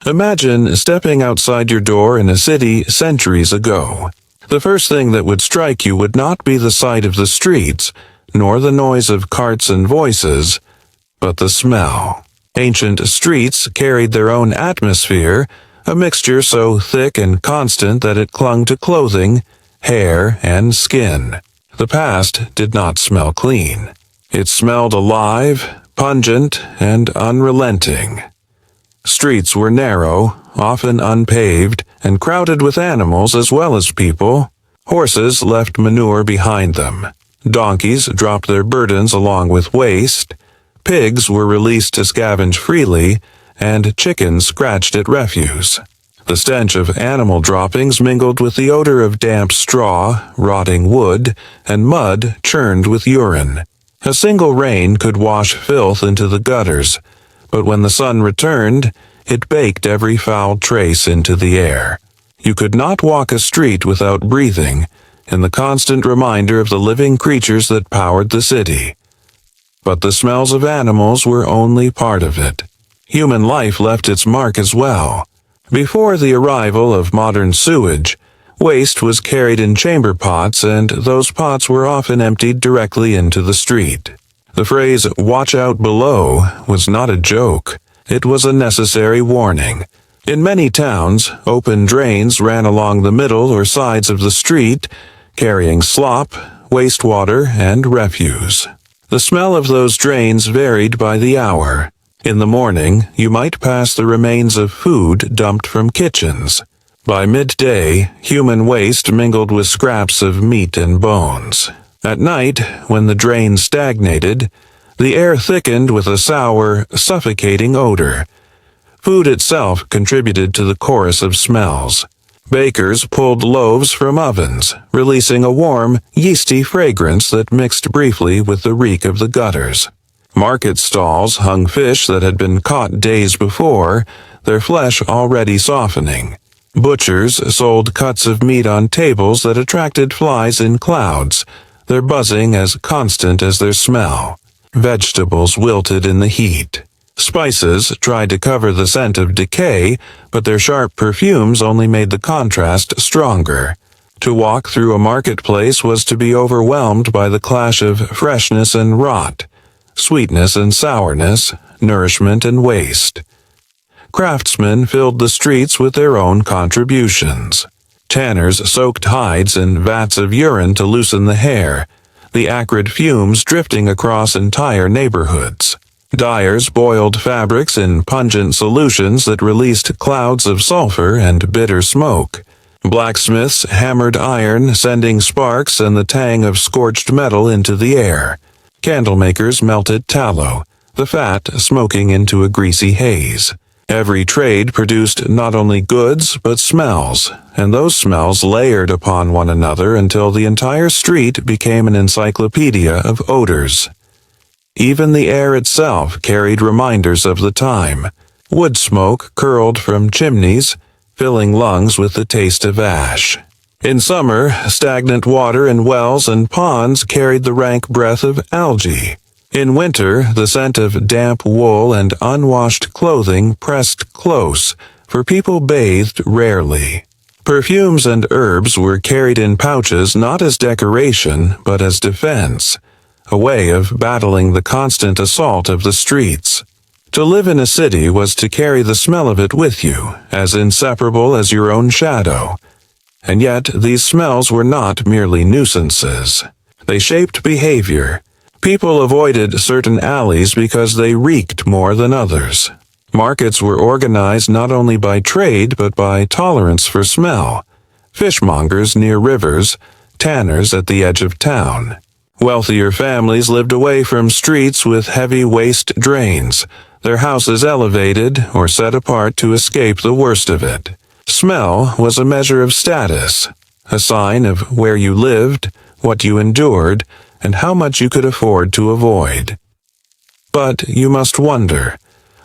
Imagine stepping outside your door in a city centuries ago. The first thing that would strike you would not be the sight of the streets, nor the noise of carts and voices, but the smell. Ancient streets carried their own atmosphere, a mixture so thick and constant that it clung to clothing, hair, and skin. The past did not smell clean. It smelled alive, pungent, and unrelenting. Streets were narrow, often unpaved, and crowded with animals as well as people. Horses left manure behind them. Donkeys dropped their burdens along with waste. Pigs were released to scavenge freely, and chickens scratched at refuse. The stench of animal droppings mingled with the odor of damp straw, rotting wood, and mud churned with urine. A single rain could wash filth into the gutters, but when the sun returned, it baked every foul trace into the air. You could not walk a street without breathing, in the constant reminder of the living creatures that powered the city. But the smells of animals were only part of it. Human life left its mark as well. Before the arrival of modern sewage, waste was carried in chamber pots, and those pots were often emptied directly into the street. The phrase, "watch out below," was not a joke. It was a necessary warning. In many towns, open drains ran along the middle or sides of the street, carrying slop, wastewater, and refuse. The smell of those drains varied by the hour. In the morning, you might pass the remains of food dumped from kitchens. By midday, human waste mingled with scraps of meat and bones. At night, when the drain stagnated, the air thickened with a sour, suffocating odor. Food itself contributed to the chorus of smells. Bakers pulled loaves from ovens, releasing a warm, yeasty fragrance that mixed briefly with the reek of the gutters. Market stalls hung fish that had been caught days before, their flesh already softening. Butchers sold cuts of meat on tables that attracted flies in clouds, their buzzing as constant as their smell. Vegetables wilted in the heat. Spices tried to cover the scent of decay, but their sharp perfumes only made the contrast stronger. To walk through a marketplace was to be overwhelmed by the clash of freshness and rot, sweetness and sourness, nourishment and waste. Craftsmen filled the streets with their own contributions. Tanners soaked hides in vats of urine to loosen the hair, the acrid fumes drifting across entire neighborhoods. Dyers boiled fabrics in pungent solutions that released clouds of sulfur and bitter smoke. Blacksmiths hammered iron, sending sparks and the tang of scorched metal into the air. Candlemakers melted tallow, the fat smoking into a greasy haze. Every trade produced not only goods but smells, and those smells layered upon one another until the entire street became an encyclopedia of odors. Even the air itself carried reminders of the time. Wood smoke curled from chimneys, filling lungs with the taste of ash. In summer, stagnant water in wells and ponds carried the rank breath of algae. In winter, the scent of damp wool and unwashed clothing pressed close, for people bathed rarely. Perfumes and herbs were carried in pouches not as decoration, but as defense, a way of battling the constant assault of the streets. To live in a city was to carry the smell of it with you, as inseparable as your own shadow. And yet, these smells were not merely nuisances. They shaped behavior. People avoided certain alleys because they reeked more than others. Markets were organized not only by trade but by tolerance for smell. Fishmongers near rivers, tanners at the edge of town. Wealthier families lived away from streets with heavy waste drains, their houses elevated or set apart to escape the worst of it. Smell was a measure of status, a sign of where you lived, what you endured, and how much you could afford to avoid. But you must wonder,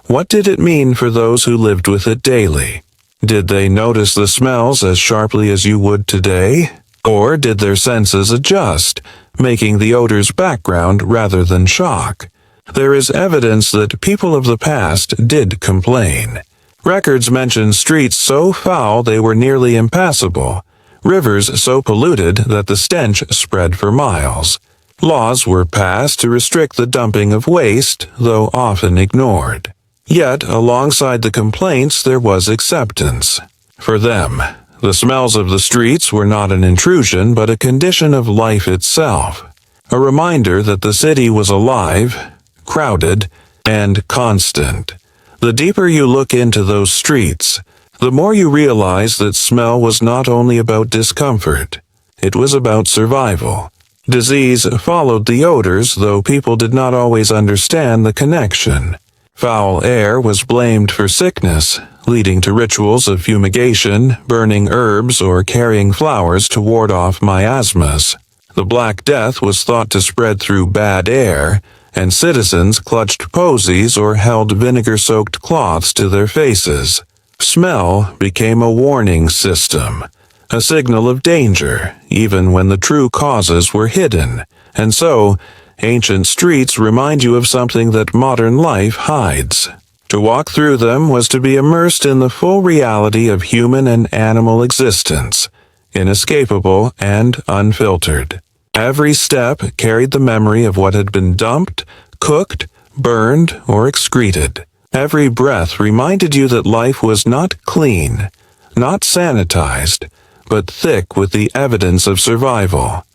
what did it mean for those who lived with it daily? Did they notice the smells as sharply as you would today? Or did their senses adjust, making the odors background rather than shock? There is evidence that people of the past did complain. Records mention streets so foul they were nearly impassable, rivers so polluted that the stench spread for miles. Laws were passed to restrict the dumping of waste, though often ignored. Yet, alongside the complaints, there was acceptance. For them, the smells of the streets were not an intrusion but a condition of life itself, a reminder that the city was alive, crowded, and constant. The deeper you look into those streets, the more you realize that smell was not only about discomfort, it was about survival. Disease followed the odors, though people did not always understand the connection. Foul air was blamed for sickness, leading to rituals of fumigation, burning herbs, or carrying flowers to ward off miasmas. The Black Death was thought to spread through bad air, and citizens clutched posies or held vinegar-soaked cloths to their faces. Smell became a warning system, a signal of danger, even when the true causes were hidden. And so, ancient streets remind you of something that modern life hides. To walk through them was to be immersed in the full reality of human and animal existence, inescapable and unfiltered. Every step carried the memory of what had been dumped, cooked, burned, or excreted. Every breath reminded you that life was not clean, not sanitized, but thick with the evidence of survival.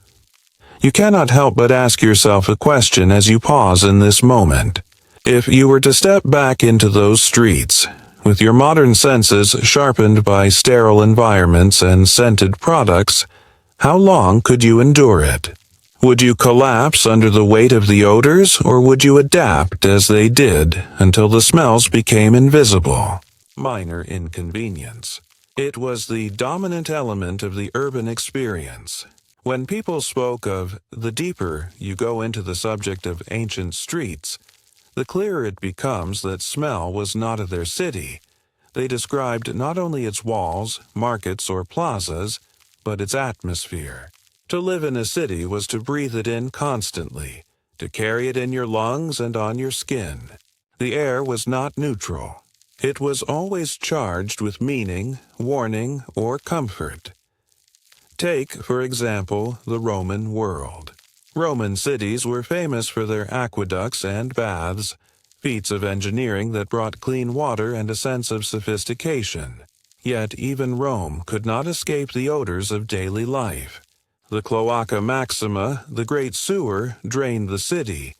You cannot help but ask yourself a question as you pause in this moment. If you were to step back into those streets, with your modern senses sharpened by sterile environments and scented products, how long could you endure it? Would you collapse under the weight of the odors, or would you adapt as they did until the smells became invisible? Minor inconvenience. It was the dominant element of the urban experience. When people spoke of the deeper you go into the subject of ancient streets, the clearer it becomes that smell was not of their city. They described not only its walls, markets, or plazas, but its atmosphere. To live in a city was to breathe it in constantly, to carry it in your lungs and on your skin. The air was not neutral. It was always charged with meaning, warning, or comfort. Take, for example, the Roman world. Roman cities were famous for their aqueducts and baths, feats of engineering that brought clean water and a sense of sophistication. Yet even Rome could not escape the odors of daily life. The Cloaca Maxima, the great sewer, drained the city,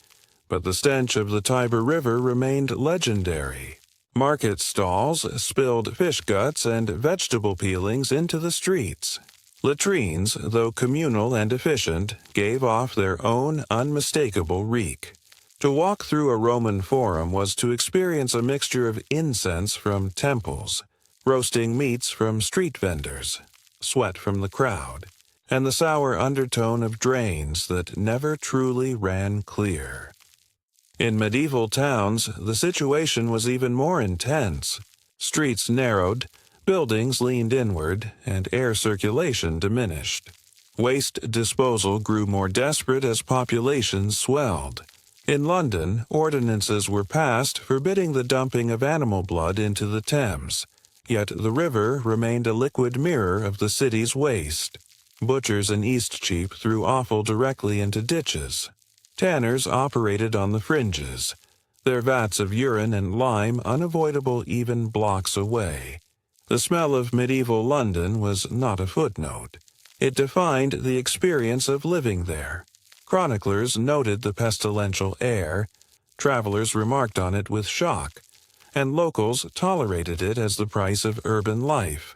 but the stench of the Tiber River remained legendary. Market stalls spilled fish guts and vegetable peelings into the streets. Latrines, though communal and efficient, gave off their own unmistakable reek. To walk through a Roman forum was to experience a mixture of incense from temples, roasting meats from street vendors, sweat from the crowd, and the sour undertone of drains that never truly ran clear. In medieval towns, the situation was even more intense. Streets narrowed, buildings leaned inward, and air circulation diminished. Waste disposal grew more desperate as populations swelled. In London, ordinances were passed forbidding the dumping of animal blood into the Thames, yet the river remained a liquid mirror of the city's waste. Butchers in Eastcheap threw offal directly into ditches. Tanners operated on the fringes, their vats of urine and lime unavoidable even blocks away. The smell of medieval London was not a footnote. It defined the experience of living there. Chroniclers noted the pestilential air, travelers remarked on it with shock, and locals tolerated it as the price of urban life.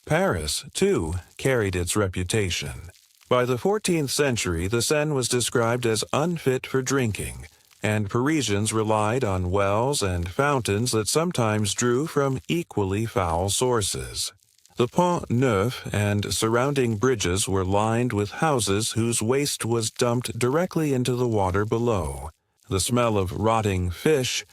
Paris, too, carried its reputation. By the 14th century, the Seine was described as unfit for drinking, and Parisians relied on wells and fountains that sometimes drew from equally foul sources. The Pont Neuf and surrounding bridges were lined with houses whose waste was dumped directly into the water below. The smell of rotting fish,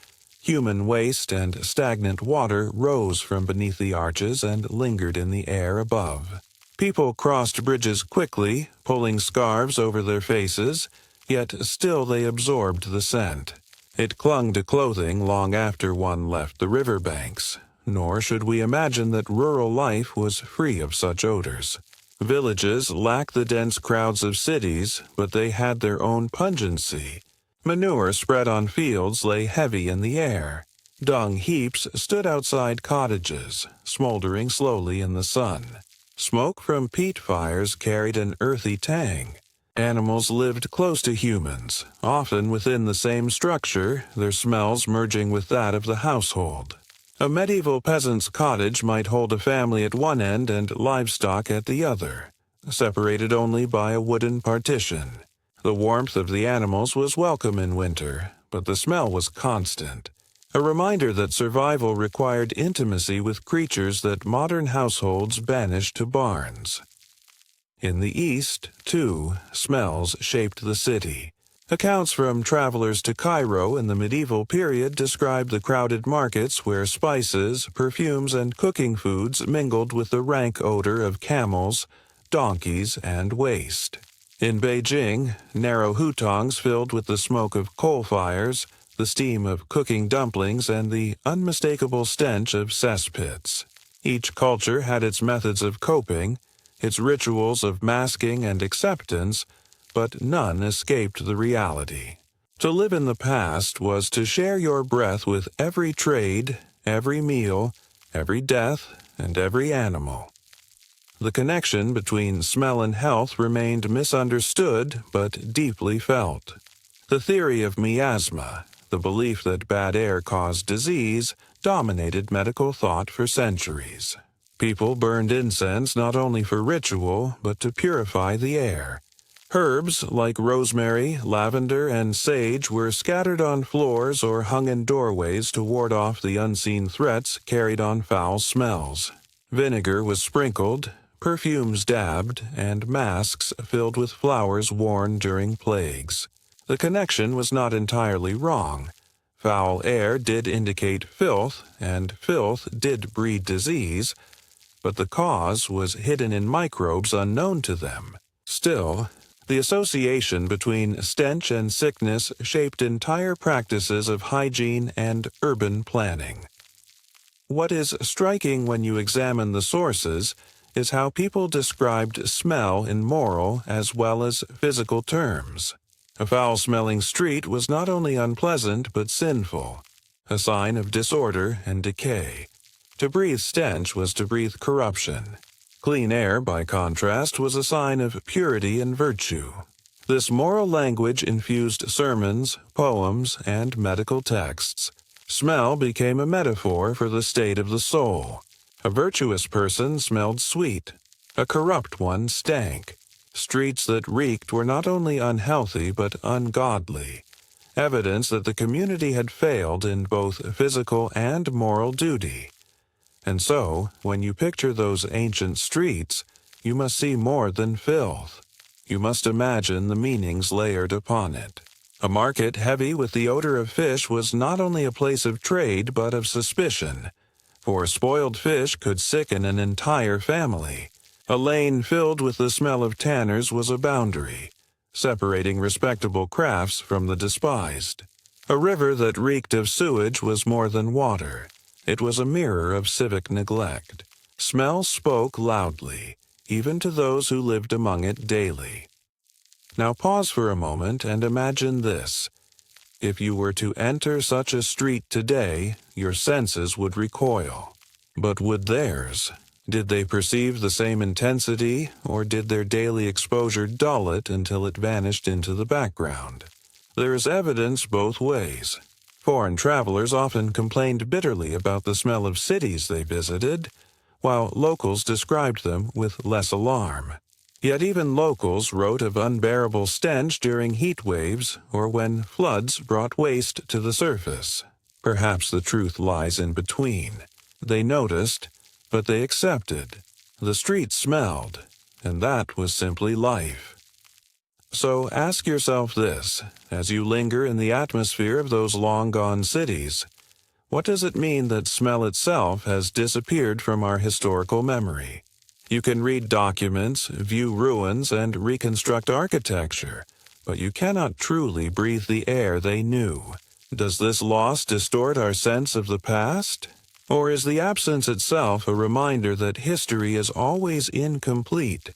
human waste, and stagnant water rose from beneath the arches and lingered in the air above. People crossed bridges quickly, pulling scarves over their faces, yet still they absorbed the scent. It clung to clothing long after one left the riverbanks. nor should we imagine that rural life was free of such odors. Villages lacked the dense crowds of cities, but they had their own pungency. Manure spread on fields lay heavy in the air. Dung heaps stood outside cottages, smoldering slowly in the sun. Smoke from peat fires carried an earthy tang. Animals lived close to humans, often within the same structure, their smells merging with that of the household. A medieval peasant's cottage might hold a family at one end and livestock at the other, separated only by a wooden partition. The warmth of the animals was welcome in winter, but the smell was constant, a reminder that survival required intimacy with creatures that modern households banished to barns. In the East, too, smells shaped the city. Accounts from travelers to Cairo in the medieval period describe the crowded markets where spices, perfumes, and cooking foods mingled with the rank odor of camels, donkeys, and waste. In Beijing, narrow hutongs filled with the smoke of coal fires, the steam of cooking dumplings, and the unmistakable stench of cesspits. Each culture had its methods of coping, its rituals of masking and acceptance, but none escaped the reality. To live in the past was to share your breath with every trade, every meal, every death, and every animal. The connection between smell and health remained misunderstood but deeply felt. The theory of miasma, the belief that bad air caused disease, dominated medical thought for centuries. People burned incense not only for ritual, but to purify the air. Herbs like rosemary, lavender, and sage were scattered on floors or hung in doorways to ward off the unseen threats carried on foul smells. Vinegar was sprinkled, perfumes dabbed, and masks filled with flowers worn during plagues. The connection was not entirely wrong. Foul air did indicate filth, and filth did breed disease, but the cause was hidden in microbes unknown to them. Still, the association between stench and sickness shaped entire practices of hygiene and urban planning. What is striking when you examine the sources is how people described smell in moral as well as physical terms. A foul-smelling street was not only unpleasant but sinful, a sign of disorder and decay. To breathe stench was to breathe corruption. Clean air, by contrast, was a sign of purity and virtue. This moral language infused sermons, poems, and medical texts. Smell became a metaphor for the state of the soul. A virtuous person smelled sweet. A corrupt one stank. Streets that reeked were not only unhealthy but ungodly, evidence that the community had failed in both physical and moral duty. And so, when you picture those ancient streets, you must see more than filth. You must imagine the meanings layered upon it. A market heavy with the odor of fish was not only a place of trade but of suspicion, for spoiled fish could sicken an entire family. A lane filled with the smell of tanners was a boundary, separating respectable crafts from the despised. A river that reeked of sewage was more than water. It was a mirror of civic neglect. Smell spoke loudly, even to those who lived among it daily. Now pause for a moment and imagine this. If you were to enter such a street today, your senses would recoil. But would theirs? Did they perceive the same intensity, or did their daily exposure dull it until it vanished into the background? There is evidence both ways. Foreign travelers often complained bitterly about the smell of cities they visited, while locals described them with less alarm. Yet even locals wrote of unbearable stench during heat waves or when floods brought waste to the surface. Perhaps the truth lies in between. They noticed, but they accepted. The street smelled, and that was simply life. So ask yourself this, as you linger in the atmosphere of those long-gone cities. What does it mean that smell itself has disappeared from our historical memory? You can read documents, view ruins, and reconstruct architecture, but you cannot truly breathe the air they knew. Does this loss distort our sense of the past? Or is the absence itself a reminder that history is always incomplete,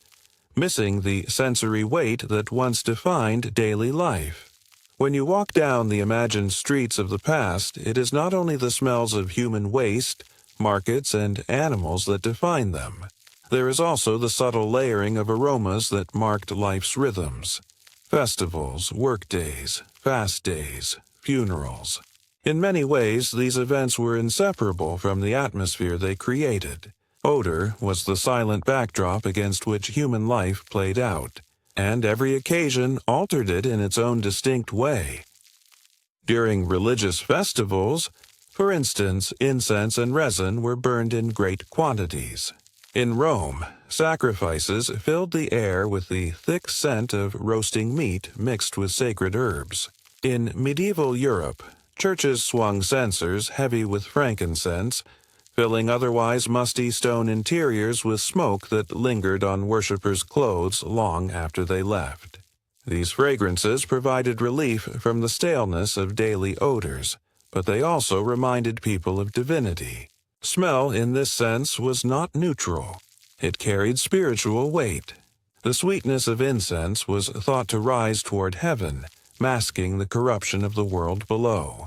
missing the sensory weight that once defined daily life? When you walk down the imagined streets of the past, it is not only the smells of human waste, markets, and animals that define them. There is also the subtle layering of aromas that marked life's rhythms. Festivals, workdays, fast days, funerals. In many ways, these events were inseparable from the atmosphere they created. Odor was the silent backdrop against which human life played out, and every occasion altered it in its own distinct way. During religious festivals, for instance, incense and resin were burned in great quantities. In Rome, sacrifices filled the air with the thick scent of roasting meat mixed with sacred herbs. In medieval Europe, churches swung censers heavy with frankincense, filling otherwise musty stone interiors with smoke that lingered on worshippers' clothes long after they left. These fragrances provided relief from the staleness of daily odors, but they also reminded people of divinity. Smell, in this sense, was not neutral. It carried spiritual weight. The sweetness of incense was thought to rise toward heaven, masking the corruption of the world below.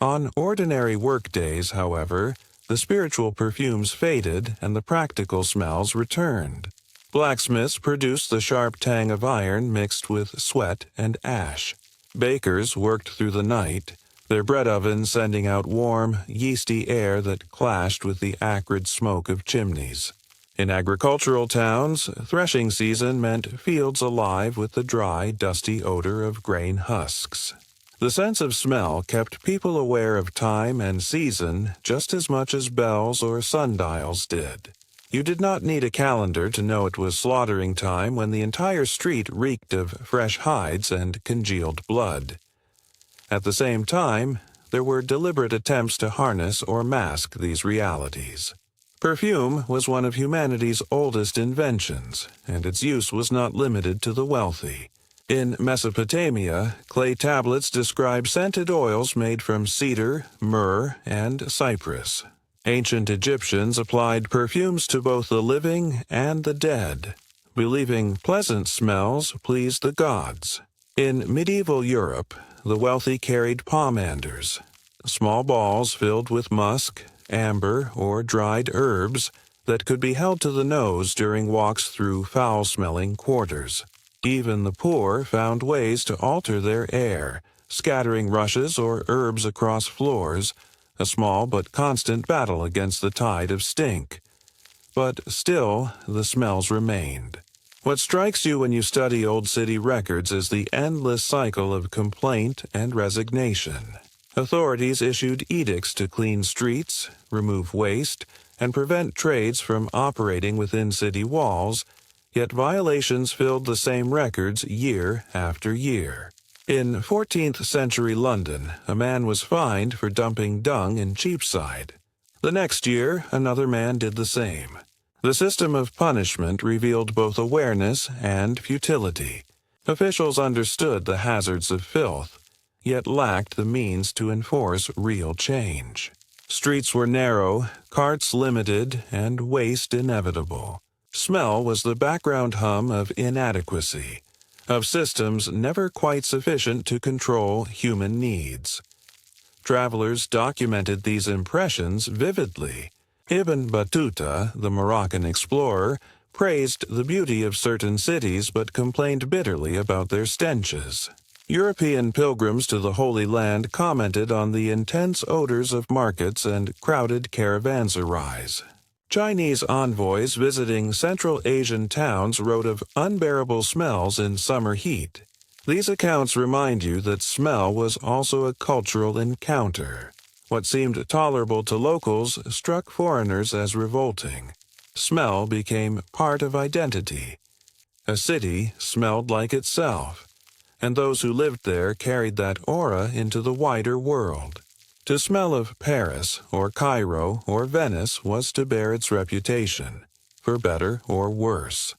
On ordinary workdays, however, the spiritual perfumes faded and the practical smells returned. Blacksmiths produced the sharp tang of iron mixed with sweat and ash. Bakers worked through the night, their bread ovens sending out warm, yeasty air that clashed with the acrid smoke of chimneys. In agricultural towns, threshing season meant fields alive with the dry, dusty odor of grain husks. The sense of smell kept people aware of time and season just as much as bells or sundials did. You did not need a calendar to know it was slaughtering time when the entire street reeked of fresh hides and congealed blood. At the same time, there were deliberate attempts to harness or mask these realities. Perfume was one of humanity's oldest inventions, and its use was not limited to the wealthy. In Mesopotamia, clay tablets describe scented oils made from cedar, myrrh, and cypress. Ancient Egyptians applied perfumes to both the living and the dead, believing pleasant smells pleased the gods. In medieval Europe, the wealthy carried pomanders, small balls filled with musk, amber, or dried herbs that could be held to the nose during walks through foul-smelling quarters. Even the poor found ways to alter their air, scattering rushes or herbs across floors, a small but constant battle against the tide of stink. But still, the smells remained. What strikes you when you study old city records is the endless cycle of complaint and resignation. Authorities issued edicts to clean streets, remove waste, and prevent trades from operating within city walls, yet violations filled the same records year after year. In 14th century London, a man was fined for dumping dung in Cheapside. The next year, another man did the same. The system of punishment revealed both awareness and futility. Officials understood the hazards of filth, yet lacked the means to enforce real change. Streets were narrow, carts limited, and waste inevitable. Smell was the background hum of inadequacy, of systems never quite sufficient to control human needs. Travelers documented these impressions vividly. Ibn Battuta, the Moroccan explorer, praised the beauty of certain cities but complained bitterly about their stenches. European pilgrims to the Holy Land commented on the intense odors of markets and crowded caravanserais. Chinese envoys visiting Central Asian towns wrote of unbearable smells in summer heat. These accounts remind you that smell was also a cultural encounter. What seemed tolerable to locals struck foreigners as revolting. Smell became part of identity. A city smelled like itself, and those who lived there carried that aura into the wider world. To smell of Paris or Cairo or Venice was to bear its reputation, for better or worse.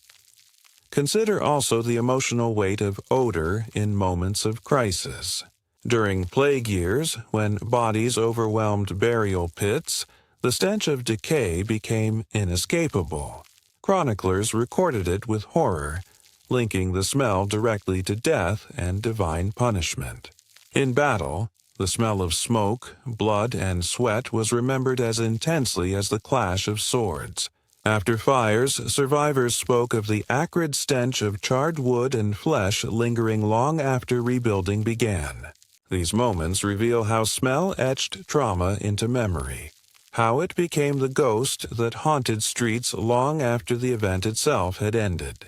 Consider also the emotional weight of odor in moments of crisis. During plague years, when bodies overwhelmed burial pits, The stench of decay became inescapable. Chroniclers recorded it with horror, linking the smell directly to death and divine punishment. In battle, the smell of smoke, blood, and sweat was remembered as intensely as the clash of swords. After fires, survivors spoke of the acrid stench of charred wood and flesh lingering long after rebuilding began. These moments reveal how smell etched trauma into memory, how it became the ghost that haunted streets long after the event itself had ended.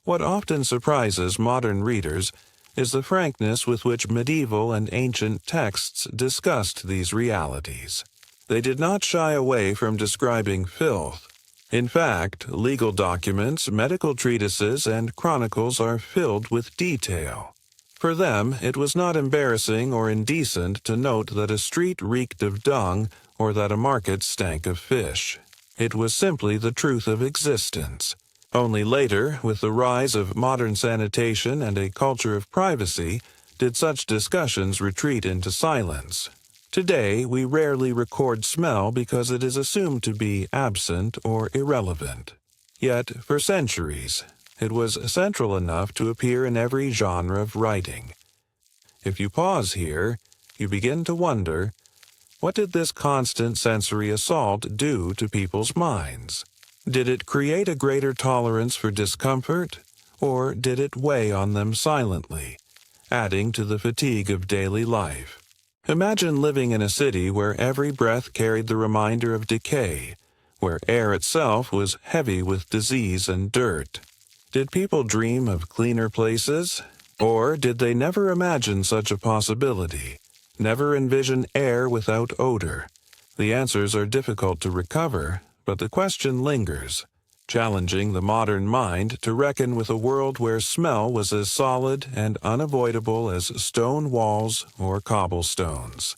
What often surprises modern readers is the frankness with which medieval and ancient texts discussed these realities. They did not shy away from describing filth. In fact, legal documents, medical treatises, and chronicles are filled with detail. For them, it was not embarrassing or indecent to note that a street reeked of dung or that a market stank of fish. It was simply the truth of existence. Only later, with the rise of modern sanitation and a culture of privacy, did such discussions retreat into silence. Today, we rarely record smell because it is assumed to be absent or irrelevant. Yet, for centuries, it was central enough to appear in every genre of writing. If you pause here, you begin to wonder, what did this constant sensory assault do to people's minds? Did it create a greater tolerance for discomfort, or did it weigh on them silently, adding to the fatigue of daily life? Imagine living in a city where every breath carried the reminder of decay, where air itself was heavy with disease and dirt. Did people dream of cleaner places? Or did they never imagine such a possibility, never envision air without odor? The answers are difficult to recover, but the question lingers, challenging the modern mind to reckon with a world where smell was as solid and unavoidable as stone walls or cobblestones.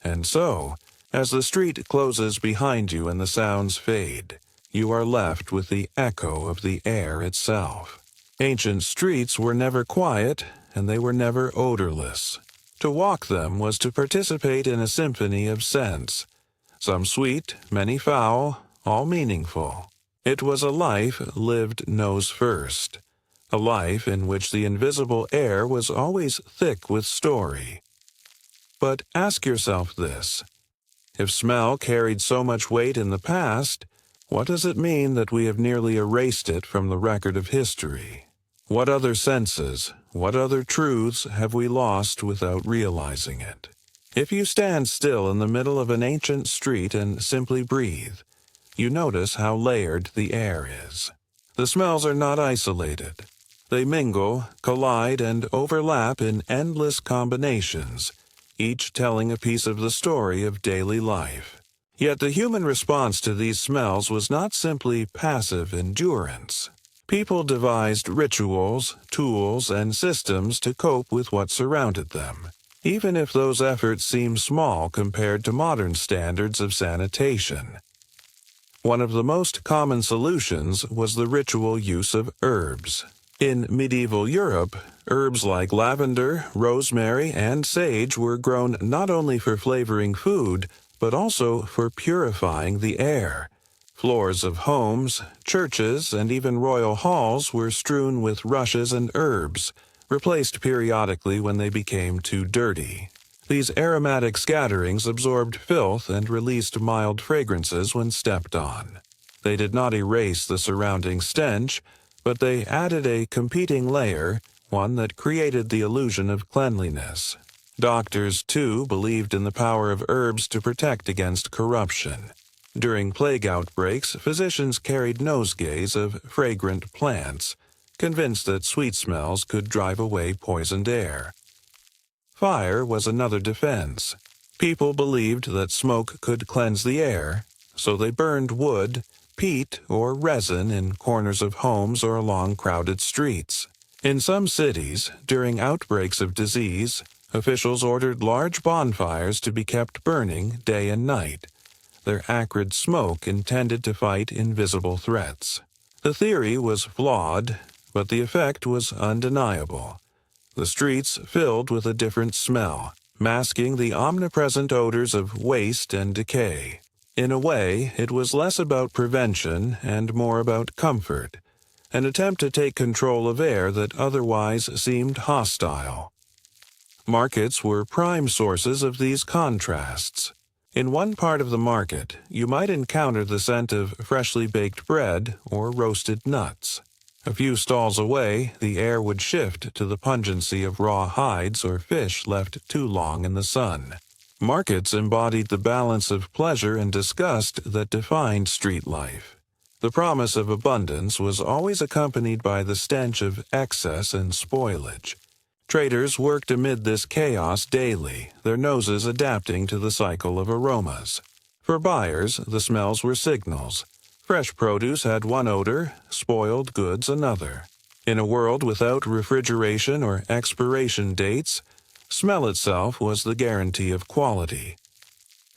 And so, as the street closes behind you and the sounds fade, you are left with the echo of the air itself. Ancient streets were never quiet, and they were never odorless. To walk them was to participate in a symphony of scents, some sweet, many foul, all meaningful. It was a life lived nose first, a life in which the invisible air was always thick with story. But ask yourself this: if smell carried so much weight in the past, what does it mean that we have nearly erased it from the record of history? What other senses, what other truths have we lost without realizing it? If you stand still in the middle of an ancient street and simply breathe, you notice how layered the air is. The smells are not isolated. They mingle, collide, and overlap in endless combinations, each telling a piece of the story of daily life. Yet the human response to these smells was not simply passive endurance. People devised rituals, tools, and systems to cope with what surrounded them, even if those efforts seem small compared to modern standards of sanitation. One of the most common solutions was the ritual use of herbs. In medieval Europe, herbs like lavender, rosemary, and sage were grown not only for flavoring food, but also for purifying the air. Floors of homes, churches, and even royal halls were strewn with rushes and herbs, replaced periodically when they became too dirty. These aromatic scatterings absorbed filth and released mild fragrances when stepped on. They did not erase the surrounding stench, but they added a competing layer, one that created the illusion of cleanliness. Doctors, too, believed in the power of herbs to protect against corruption. During plague outbreaks, physicians carried nosegays of fragrant plants, convinced that sweet smells could drive away poisoned air. Fire was another defense. People believed that smoke could cleanse the air, so they burned wood, peat, or resin in corners of homes or along crowded streets. In some cities, during outbreaks of disease, officials ordered large bonfires to be kept burning day and night, their acrid smoke intended to fight invisible threats. The theory was flawed, but the effect was undeniable. The streets filled with a different smell, masking the omnipresent odors of waste and decay. In a way, it was less about prevention and more about comfort, an attempt to take control of air that otherwise seemed hostile. Markets were prime sources of these contrasts. In one part of the market, you might encounter the scent of freshly baked bread or roasted nuts. A few stalls away, the air would shift to the pungency of raw hides or fish left too long in the sun. Markets embodied the balance of pleasure and disgust that defined street life. The promise of abundance was always accompanied by the stench of excess and spoilage. Traders worked amid this chaos daily, their noses adapting to the cycle of aromas. For buyers, the smells were signals. Fresh produce had one odor, spoiled goods another. In a world without refrigeration or expiration dates, smell itself was the guarantee of quality.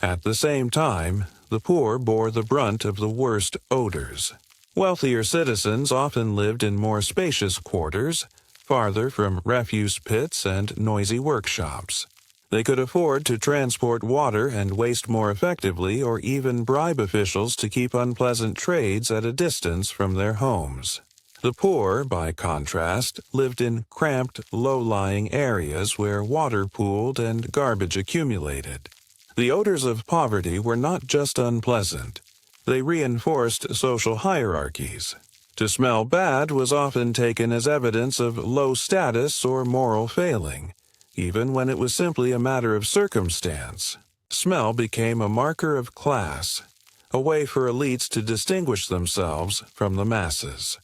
At the same time, the poor bore the brunt of the worst odors. Wealthier citizens often lived in more spacious quarters, farther from refuse pits and noisy workshops. They could afford to transport water and waste more effectively or even bribe officials to keep unpleasant trades at a distance from their homes. The poor, by contrast, lived in cramped, low-lying areas where water pooled and garbage accumulated. The odors of poverty were not just unpleasant. They reinforced social hierarchies. To smell bad was often taken as evidence of low status or moral failing, even when it was simply a matter of circumstance. Smell became a marker of class, a way for elites to distinguish themselves from the masses.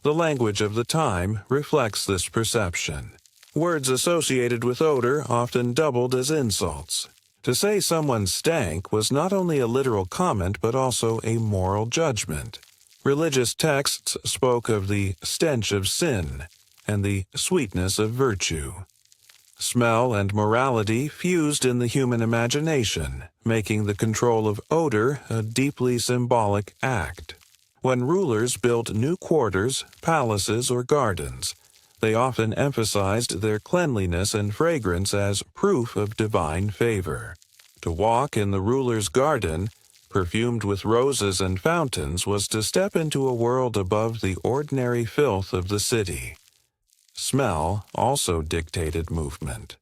The language of the time reflects this perception. Words associated with odor often doubled as insults. To say someone stank was not only a literal comment but also a moral judgment. Religious texts spoke of the stench of sin and the sweetness of virtue. Smell and morality fused in the human imagination, making the control of odor a deeply symbolic act. When rulers built new quarters, palaces, or gardens, they often emphasized their cleanliness and fragrance as proof of divine favor. To walk in the ruler's garden, perfumed with roses and fountains, was to step into a world above the ordinary filth of the city. Smell also dictated movement.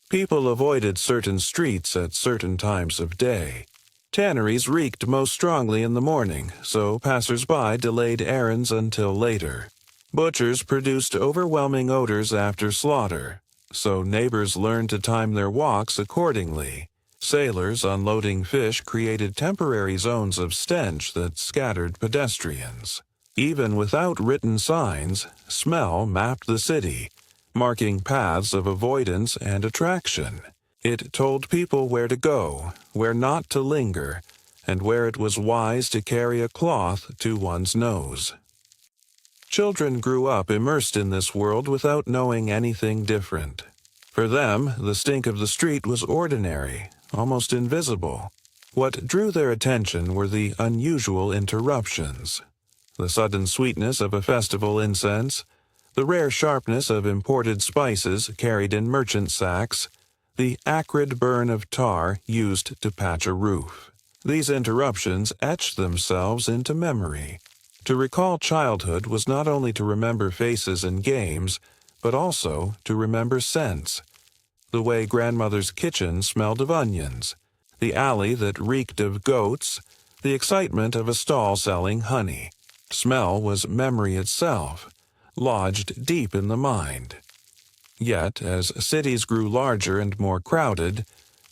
People avoided certain streets at certain times of day. Tanneries reeked most strongly in the morning, so passers-by delayed errands until later. Butchers produced overwhelming odors after slaughter, so neighbors learned to time their walks accordingly. Sailors unloading fish created temporary zones of stench that scattered pedestrians. Even without written signs, smell mapped the city, marking paths of avoidance and attraction. It told people where to go, where not to linger, and where it was wise to carry a cloth to one's nose. Children grew up immersed in this world without knowing anything different. For them, the stink of the street was ordinary, almost invisible. What drew their attention were the unusual interruptions. The sudden sweetness of a festival incense, the rare sharpness of imported spices carried in merchant sacks, the acrid burn of tar used to patch a roof. These interruptions etched themselves into memory. To recall childhood was not only to remember faces and games, but also to remember scents. The way grandmother's kitchen smelled of onions, the alley that reeked of goats, the excitement of a stall selling honey. Smell was memory itself, lodged deep in the mind. Yet, as cities grew larger and more crowded,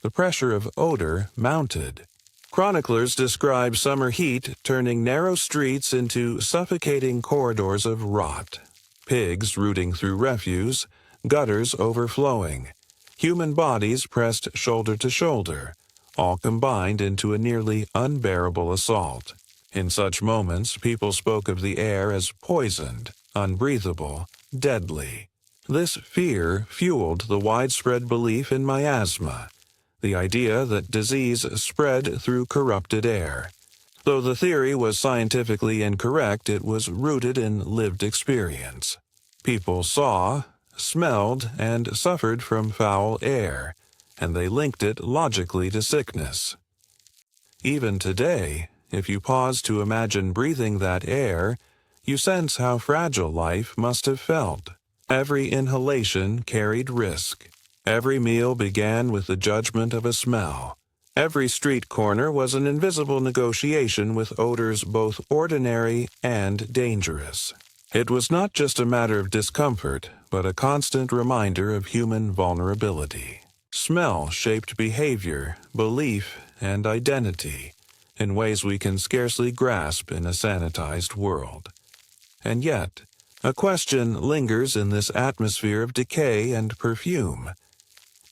the pressure of odor mounted. Chroniclers describe summer heat turning narrow streets into suffocating corridors of rot, pigs rooting through refuse, gutters overflowing, human bodies pressed shoulder to shoulder, all combined into a nearly unbearable assault. In such moments, people spoke of the air as poisoned, unbreathable, deadly. This fear fueled the widespread belief in miasma, the idea that disease spread through corrupted air. Though the theory was scientifically incorrect, it was rooted in lived experience. People saw, smelled and suffered from foul air, and they linked it logically to sickness. Even today, if you pause to imagine breathing that air, you sense how fragile life must have felt. Every inhalation carried risk. Every meal began with the judgment of a smell. Every street corner was an invisible negotiation with odors both ordinary and dangerous. It was not just a matter of discomfort, but a constant reminder of human vulnerability. Smell shaped behavior, belief, and identity in ways we can scarcely grasp in a sanitized world. And yet, a question lingers in this atmosphere of decay and perfume.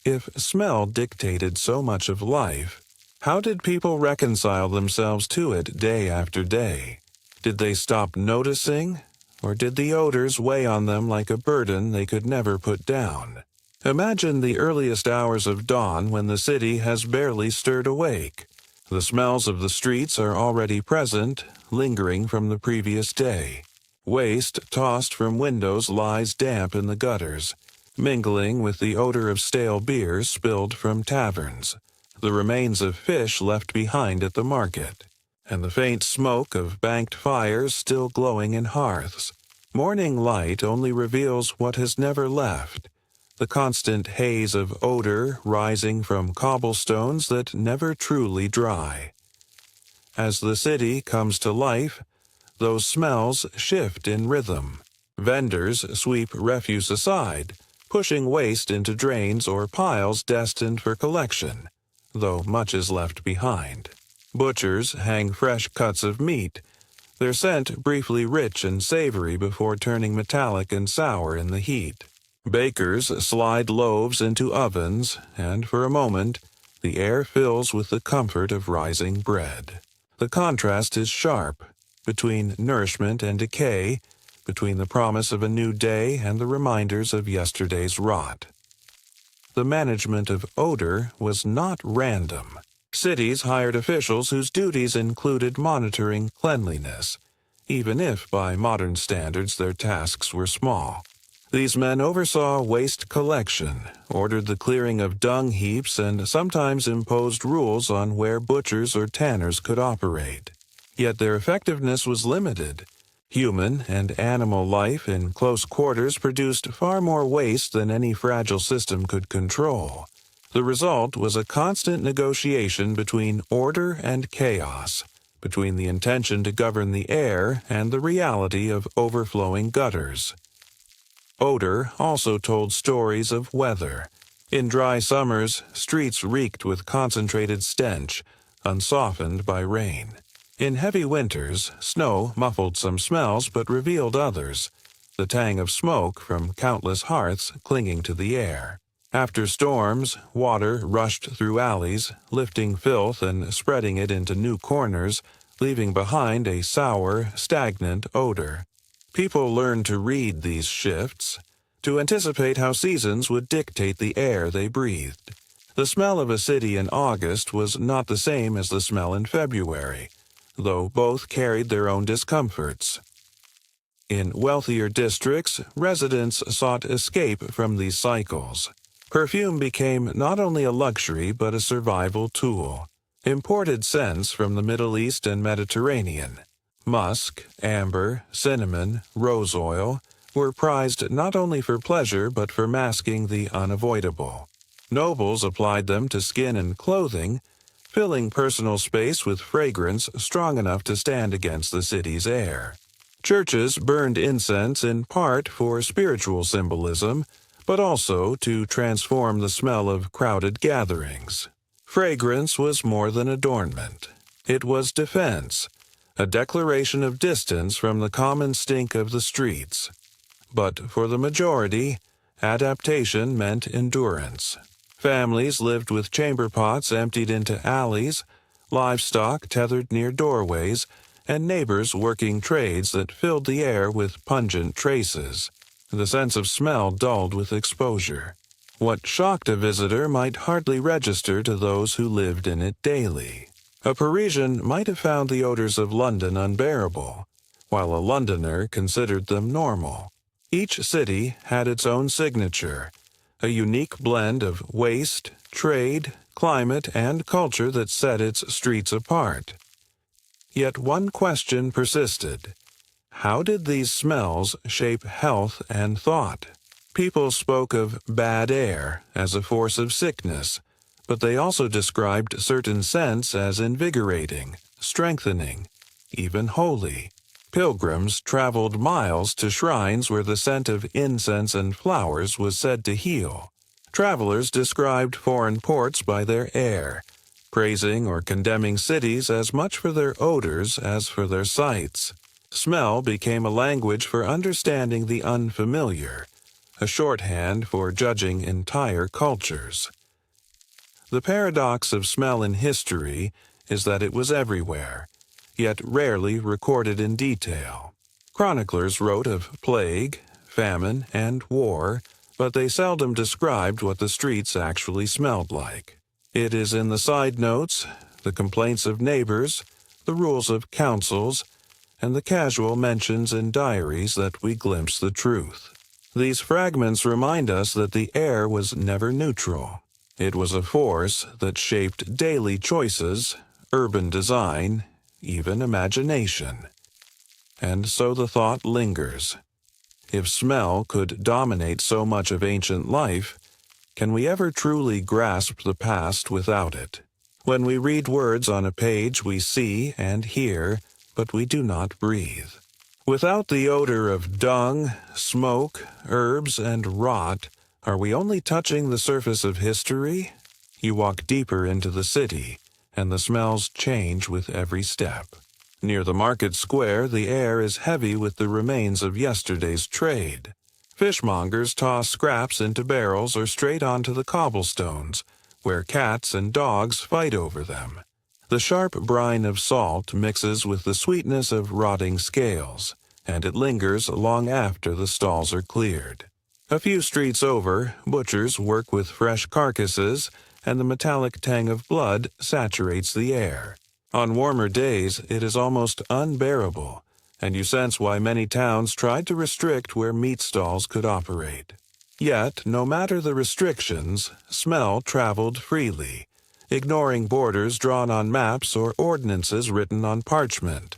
If smell dictated so much of life, how did people reconcile themselves to it day after day? Did they stop noticing, or did the odors weigh on them like a burden they could never put down? Imagine the earliest hours of dawn when the city has barely stirred awake. The smells of the streets are already present, lingering from the previous day. Waste tossed from windows lies damp in the gutters, mingling with the odor of stale beer spilled from taverns, the remains of fish left behind at the market, and the faint smoke of banked fires still glowing in hearths. Morning light only reveals what has never left, the constant haze of odor rising from cobblestones that never truly dry. As the city comes to life, those smells shift in rhythm. Vendors sweep refuse aside, pushing waste into drains or piles destined for collection, though much is left behind. Butchers hang fresh cuts of meat, their scent briefly rich and savory before turning metallic and sour in the heat. Bakers slide loaves into ovens, and for a moment, the air fills with the comfort of rising bread. The contrast is sharp, between nourishment and decay, between the promise of a new day and the reminders of yesterday's rot. The management of odor was not random. Cities hired officials whose duties included monitoring cleanliness, even if by modern standards their tasks were small. These men oversaw waste collection, ordered the clearing of dung heaps, and sometimes imposed rules on where butchers or tanners could operate. Yet their effectiveness was limited. Human and animal life in close quarters produced far more waste than any fragile system could control. The result was a constant negotiation between order and chaos, between the intention to govern the air and the reality of overflowing gutters. Odor also told stories of weather. In dry summers, streets reeked with concentrated stench, unsoftened by rain. In heavy winters, snow muffled some smells but revealed others, the tang of smoke from countless hearths clinging to the air. After storms, water rushed through alleys, lifting filth and spreading it into new corners, leaving behind a sour, stagnant odor. People learned to read these shifts, to anticipate how seasons would dictate the air they breathed. The smell of a city in August was not the same as the smell in February, though both carried their own discomforts. In wealthier districts, residents sought escape from these cycles. Perfume became not only a luxury but a survival tool. Imported scents from the Middle East and Mediterranean, musk, amber, cinnamon, rose oil, were prized not only for pleasure but for masking the unavoidable. Nobles applied them to skin and clothing, filling personal space with fragrance strong enough to stand against the city's air. Churches burned incense in part for spiritual symbolism, but also to transform the smell of crowded gatherings. Fragrance was more than adornment. It was defense, a declaration of distance from the common stink of the streets. But for the majority, adaptation meant endurance. Families lived with chamber pots emptied into alleys, livestock tethered near doorways, and neighbors working trades that filled the air with pungent traces. The sense of smell dulled with exposure. What shocked a visitor might hardly register to those who lived in it daily. A Parisian might have found the odors of London unbearable, while a Londoner considered them normal. Each city had its own signature, a unique blend of waste, trade, climate, and culture that set its streets apart. Yet one question persisted. How did these smells shape health and thought? People spoke of bad air as a force of sickness, but they also described certain scents as invigorating, strengthening, even holy. Pilgrims traveled miles to shrines where the scent of incense and flowers was said to heal. Travelers described foreign ports by their air, praising or condemning cities as much for their odors as for their sights. Smell became a language for understanding the unfamiliar, a shorthand for judging entire cultures. The paradox of smell in history is that it was everywhere, yet rarely recorded in detail. Chroniclers wrote of plague, famine, and war, but they seldom described what the streets actually smelled like. It is in the side notes, the complaints of neighbors, the rules of councils, and the casual mentions in diaries that we glimpse the truth. These fragments remind us that the air was never neutral. It was a force that shaped daily choices, urban design, even imagination. And so the thought lingers. If smell could dominate so much of ancient life, can we ever truly grasp the past without it? When we read words on a page, we see and hear, but we do not breathe. Without the odor of dung, smoke, herbs, and rot, are we only touching the surface of history? You walk deeper into the city, and the smells change with every step. Near the market square, the air is heavy with the remains of yesterday's trade. Fishmongers toss scraps into barrels or straight onto the cobblestones, where cats and dogs fight over them. The sharp brine of salt mixes with the sweetness of rotting scales, and it lingers long after the stalls are cleared. A few streets over, butchers work with fresh carcasses, and the metallic tang of blood saturates the air. On warmer days, it is almost unbearable, and you sense why many towns tried to restrict where meat stalls could operate. Yet, no matter the restrictions, smell traveled freely, ignoring borders drawn on maps or ordinances written on parchment.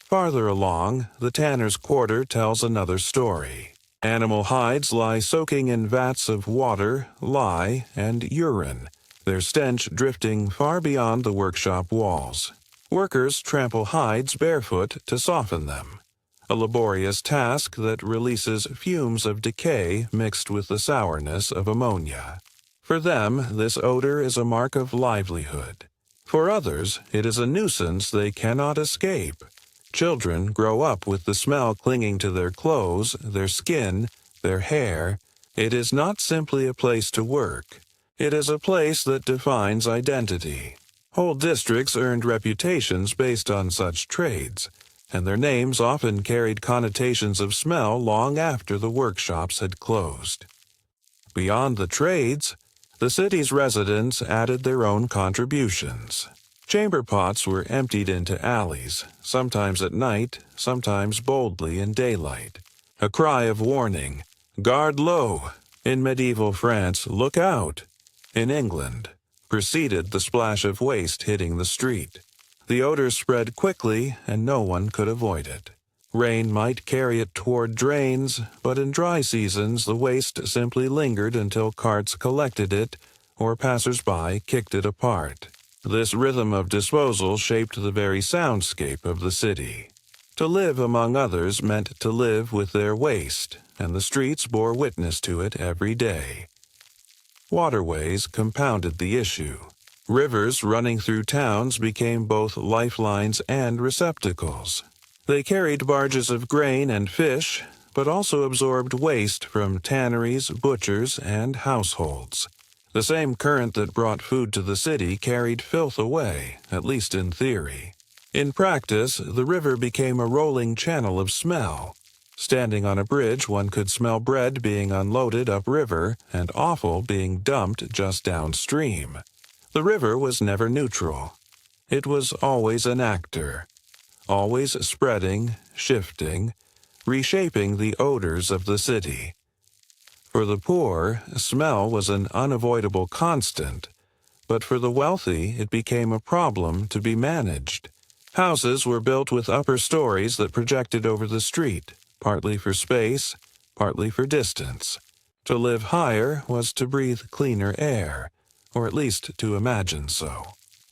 Farther along, the tanner's quarter tells another story. Animal hides lie soaking in vats of water, lye, and urine, their stench drifting far beyond the workshop walls. Workers trample hides barefoot to soften them, a laborious task that releases fumes of decay mixed with the sourness of ammonia. For them, this odor is a mark of livelihood. For others, it is a nuisance they cannot escape. Children grow up with the smell clinging to their clothes, their skin, their hair. It is not simply a place to work. It is a place that defines identity. Whole districts earned reputations based on such trades, and their names often carried connotations of smell long after the workshops had closed. Beyond the trades, the city's residents added their own contributions. Chamber pots were emptied into alleys, sometimes at night, sometimes boldly in daylight. A cry of warning, "Guard low!" In medieval France, "Look out!" In England, preceded the splash of waste hitting the street. The odor spread quickly, and no one could avoid it. Rain might carry it toward drains, but in dry seasons the waste simply lingered until carts collected it or passers-by kicked it apart. This rhythm of disposal shaped the very soundscape of the city. To live among others meant to live with their waste, and the streets bore witness to it every day. Waterways compounded the issue. Rivers running through towns became both lifelines and receptacles. They carried barges of grain and fish, but also absorbed waste from tanneries, butchers, and households. The same current that brought food to the city carried filth away, at least in theory. In practice, the river became a rolling channel of smell. Standing on a bridge, one could smell bread being unloaded upriver and offal being dumped just downstream. The river was never neutral. It was always an actor, always spreading, shifting, reshaping the odors of the city. For the poor, smell was an unavoidable constant, but for the wealthy it became a problem to be managed. Houses were built with upper stories that projected over the street, partly for space, partly for distance. To live higher was to breathe cleaner air, or at least to imagine so.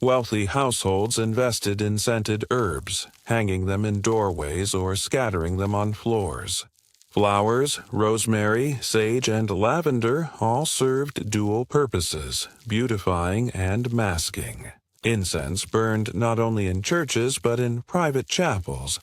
Wealthy households invested in scented herbs, hanging them in doorways or scattering them on floors. Flowers, rosemary, sage, and lavender all served dual purposes, beautifying and masking. Incense burned not only in churches but in private chapels,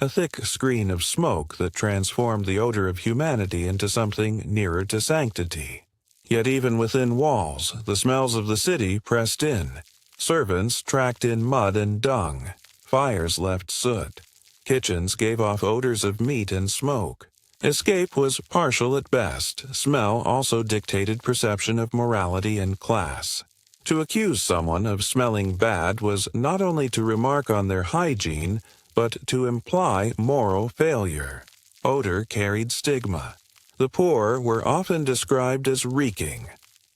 a thick screen of smoke that transformed the odor of humanity into something nearer to sanctity. Yet even within walls, the smells of the city pressed in. Servants tracked in mud and dung. Fires left soot. Kitchens gave off odors of meat and smoke. Escape was partial at best. Smell also dictated perception of morality and class. To accuse someone of smelling bad was not only to remark on their hygiene, but to imply moral failure. Odor carried stigma. The poor were often described as reeking,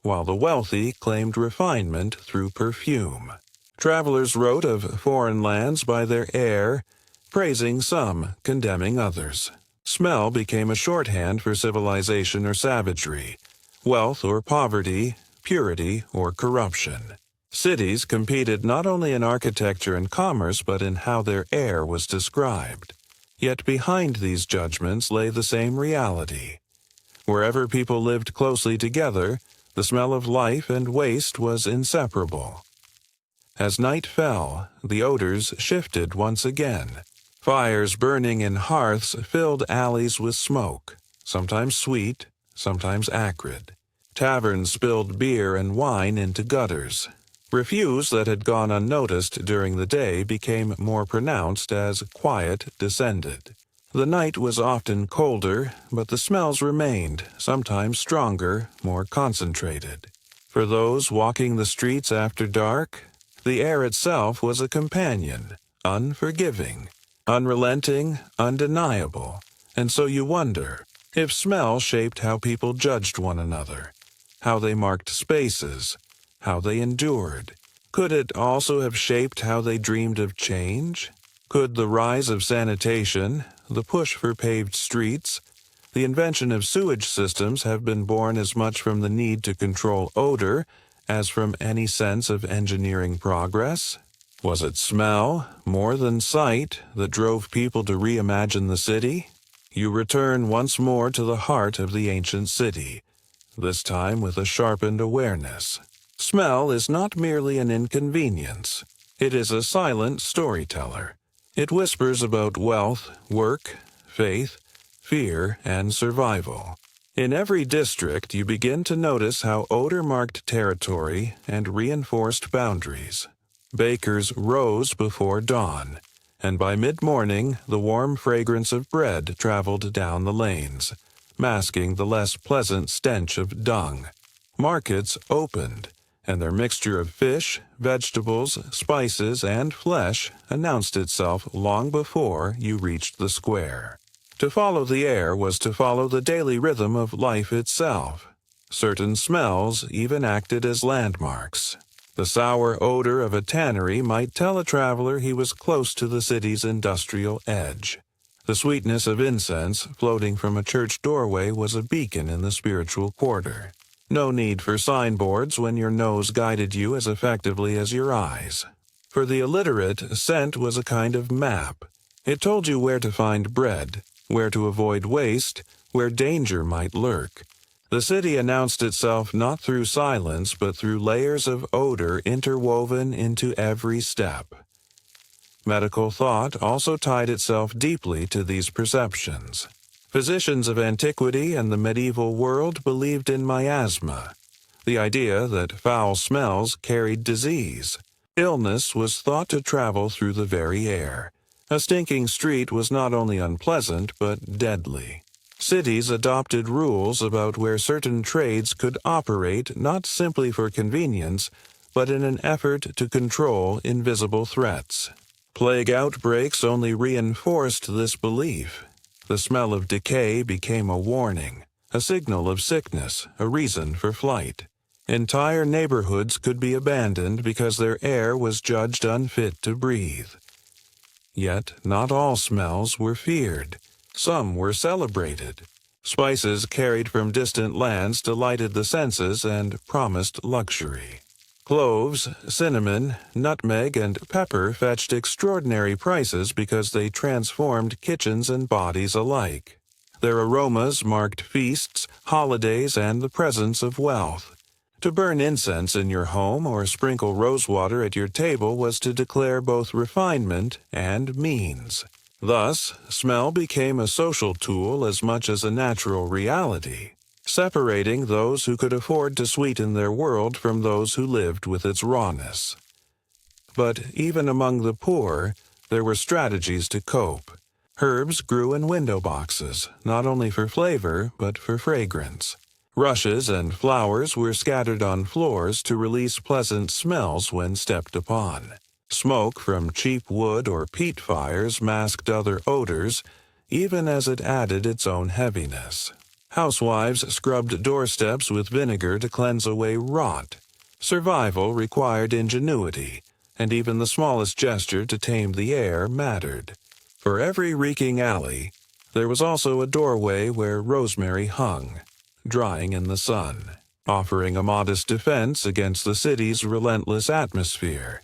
while the wealthy claimed refinement through perfume. Travelers wrote of foreign lands by their air, praising some, condemning others. Smell became a shorthand for civilization or savagery, wealth or poverty, purity or corruption. Cities competed not only in architecture and commerce but in how their air was described. Yet behind these judgments lay the same reality. Wherever people lived closely together, the smell of life and waste was inseparable. As night fell, the odors shifted once again. Fires burning in hearths filled alleys with smoke, sometimes sweet, sometimes acrid. Taverns spilled beer and wine into gutters. Refuse that had gone unnoticed during the day became more pronounced as quiet descended. The night was often colder, but the smells remained, sometimes stronger, more concentrated. For those walking the streets after dark, the air itself was a companion, unforgiving, unrelenting, undeniable, and so you wonder if smell shaped how people judged one another, how they marked spaces, how they endured. Could it also have shaped how they dreamed of change? Could the rise of sanitation, the push for paved streets, the invention of sewage systems have been born as much from the need to control odor as from any sense of engineering progress? Was it smell, more than sight, that drove people to reimagine the city? You return once more to the heart of the ancient city, this time with a sharpened awareness. Smell is not merely an inconvenience. It is a silent storyteller. It whispers about wealth, work, faith, fear, and survival. In every district, you begin to notice how odor marked territory and reinforced boundaries. Bakers rose before dawn, and by mid-morning the warm fragrance of bread traveled down the lanes, masking the less pleasant stench of dung. Markets opened, and their mixture of fish, vegetables, spices, and flesh announced itself long before you reached the square. To follow the air was to follow the daily rhythm of life itself. Certain smells even acted as landmarks. The sour odor of a tannery might tell a traveler he was close to the city's industrial edge. The sweetness of incense floating from a church doorway was a beacon in the spiritual quarter. No need for signboards when your nose guided you as effectively as your eyes. For the illiterate, scent was a kind of map. It told you where to find bread, where to avoid waste, where danger might lurk. The city announced itself not through silence but through layers of odor interwoven into every step. Medical thought also tied itself deeply to these perceptions. Physicians of antiquity and the medieval world believed in miasma, the idea that foul smells carried disease. Illness was thought to travel through the very air. A stinking street was not only unpleasant but deadly. Cities adopted rules about where certain trades could operate not simply for convenience, but in an effort to control invisible threats. Plague outbreaks only reinforced this belief. The smell of decay became a warning, a signal of sickness, a reason for flight. Entire neighborhoods could be abandoned because their air was judged unfit to breathe. Yet not all smells were feared. Some were celebrated. Spices carried from distant lands delighted the senses and promised luxury. Cloves, cinnamon, nutmeg, and pepper fetched extraordinary prices because they transformed kitchens and bodies alike. Their aromas marked feasts, holidays, and the presence of wealth. To burn incense in your home or sprinkle rosewater at your table was to declare both refinement and means. Thus, smell became a social tool as much as a natural reality, separating those who could afford to sweeten their world from those who lived with its rawness. But even among the poor, there were strategies to cope. Herbs grew in window boxes, not only for flavor, but for fragrance. Rushes and flowers were scattered on floors to release pleasant smells when stepped upon. Smoke from cheap wood or peat fires masked other odors, even as it added its own heaviness. Housewives scrubbed doorsteps with vinegar to cleanse away rot. Survival required ingenuity, and even the smallest gesture to tame the air mattered. For every reeking alley, there was also a doorway where rosemary hung, drying in the sun, offering a modest defense against the city's relentless atmosphere.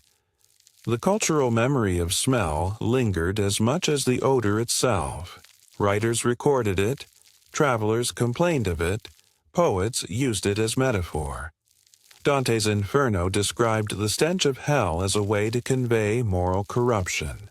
The cultural memory of smell lingered as much as the odor itself. Writers recorded it, travelers complained of it, poets used it as metaphor. Dante's Inferno described the stench of hell as a way to convey moral corruption.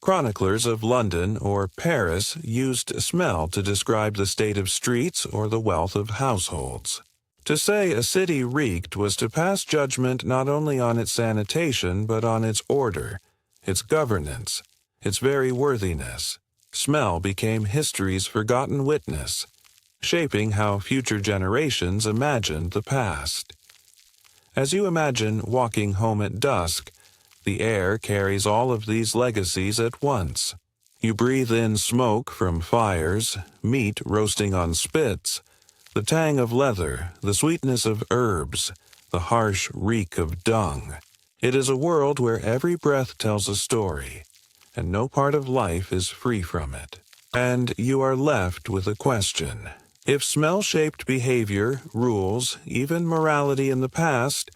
Chroniclers of London or Paris used smell to describe the state of streets or the wealth of households. To say a city reeked was to pass judgment not only on its sanitation but on its order, its governance, its very worthiness. Smell became history's forgotten witness, shaping how future generations imagined the past. As you imagine walking home at dusk, the air carries all of these legacies at once. You breathe in smoke from fires, meat roasting on spits, the tang of leather, the sweetness of herbs, the harsh reek of dung. It is a world where every breath tells a story, and no part of life is free from it. And you are left with a question. If smell shaped behavior, rules, even morality in the past,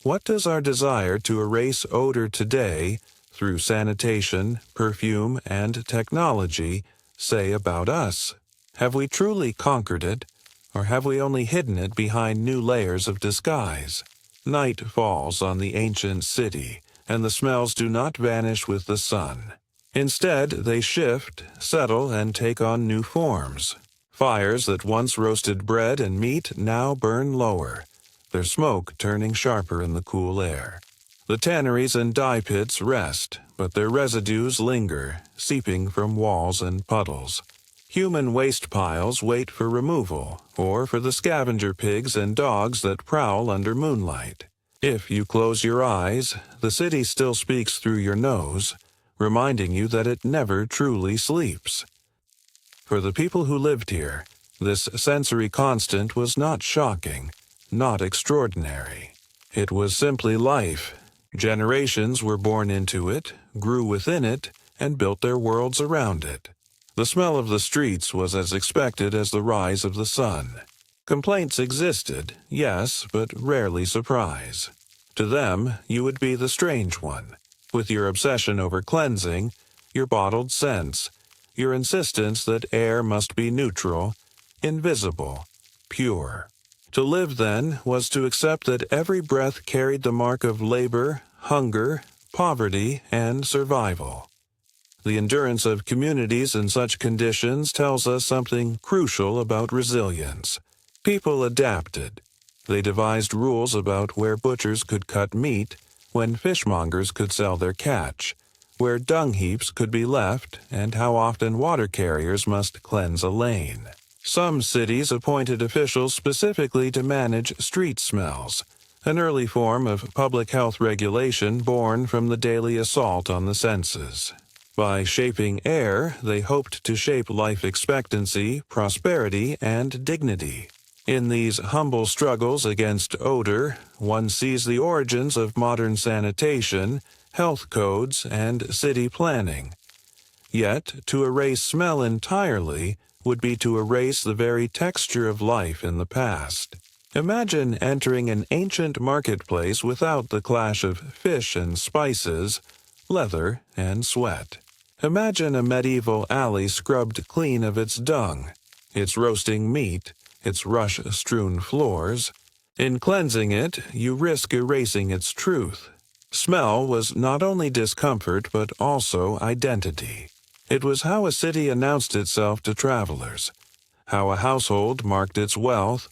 what does our desire to erase odor today, through sanitation, perfume, and technology, say about us? Have we truly conquered it, or have we only hidden it behind new layers of disguise? Night falls on the ancient city, and the smells do not vanish with the sun. Instead, they shift, settle, and take on new forms. Fires that once roasted bread and meat now burn lower, their smoke turning sharper in the cool air. The tanneries and dye pits rest, but their residues linger, seeping from walls and puddles. Human waste piles wait for removal, or for the scavenger pigs and dogs that prowl under moonlight. If you close your eyes, the city still speaks through your nose, reminding you that it never truly sleeps. For the people who lived here, this sensory constant was not shocking, not extraordinary. It was simply life. Generations were born into it, grew within it, and built their worlds around it. The smell of the streets was as expected as the rise of the sun. Complaints existed, yes, but rarely surprise. To them, you would be the strange one, with your obsession over cleansing, your bottled scents, your insistence that air must be neutral, invisible, pure. To live, then, was to accept that every breath carried the mark of labor, hunger, poverty, and survival. The endurance of communities in such conditions tells us something crucial about resilience. People adapted. They devised rules about where butchers could cut meat, when fishmongers could sell their catch, where dung heaps could be left, and how often water carriers must cleanse a lane. Some cities appointed officials specifically to manage street smells, an early form of public health regulation born from the daily assault on the senses. By shaping air, they hoped to shape life expectancy, prosperity, and dignity. In these humble struggles against odor, one sees the origins of modern sanitation, health codes, and city planning. Yet, to erase smell entirely would be to erase the very texture of life in the past. Imagine entering an ancient marketplace without the clash of fish and spices, leather and sweat. Imagine a medieval alley scrubbed clean of its dung, its roasting meat, its rush-strewn floors. In cleansing it, you risk erasing its truth. Smell was not only discomfort but also identity. It was how a city announced itself to travelers, how a household marked its wealth,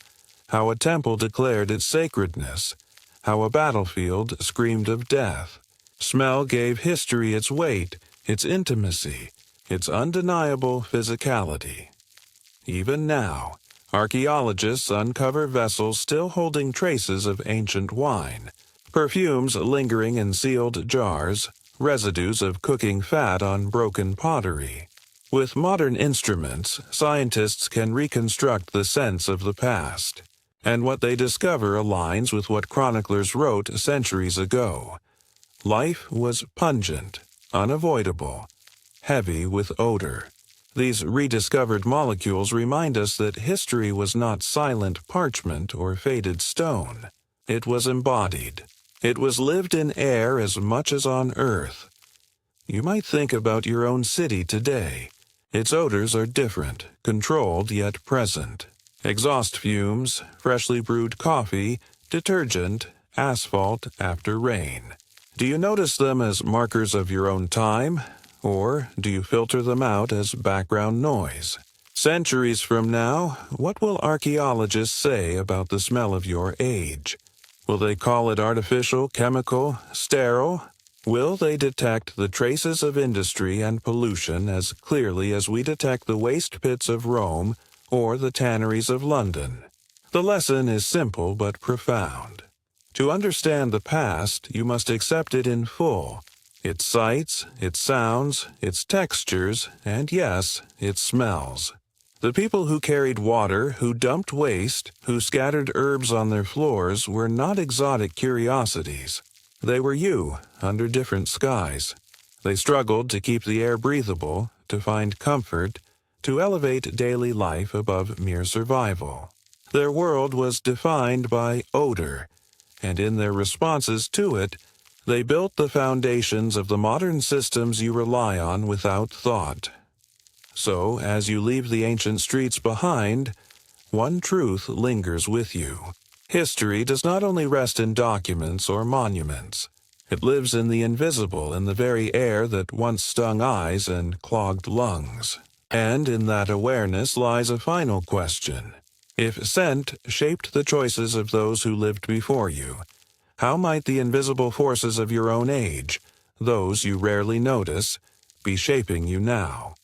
how a temple declared its sacredness, how a battlefield screamed of death. Smell gave history its weight, its intimacy, its undeniable physicality. Even now, archaeologists uncover vessels still holding traces of ancient wine, perfumes lingering in sealed jars, residues of cooking fat on broken pottery. With modern instruments, scientists can reconstruct the sense of the past, and what they discover aligns with what chroniclers wrote centuries ago. Life was pungent, unavoidable, heavy with odor. These rediscovered molecules remind us that history was not silent parchment or faded stone. It was embodied. It was lived in air as much as on earth. You might think about your own city today. Its odors are different, controlled yet present. Exhaust fumes, freshly brewed coffee, detergent, asphalt after rain. Do you notice them as markers of your own time, or do you filter them out as background noise? Centuries from now, what will archaeologists say about the smell of your age? Will they call it artificial, chemical, sterile? Will they detect the traces of industry and pollution as clearly as we detect the waste pits of Rome or the tanneries of London? The lesson is simple but profound. To understand the past, you must accept it in full. Its sights, its sounds, its textures, and yes, its smells. The people who carried water, who dumped waste, who scattered herbs on their floors were not exotic curiosities. They were you, under different skies. They struggled to keep the air breathable, to find comfort, to elevate daily life above mere survival. Their world was defined by odor, and in their responses to it, they built the foundations of the modern systems you rely on without thought. So, as you leave the ancient streets behind, one truth lingers with you. History does not only rest in documents or monuments. It lives in the invisible, in the very air that once stung eyes and clogged lungs. And in that awareness lies a final question. If scent shaped the choices of those who lived before you, how might the invisible forces of your own age, those you rarely notice, be shaping you now?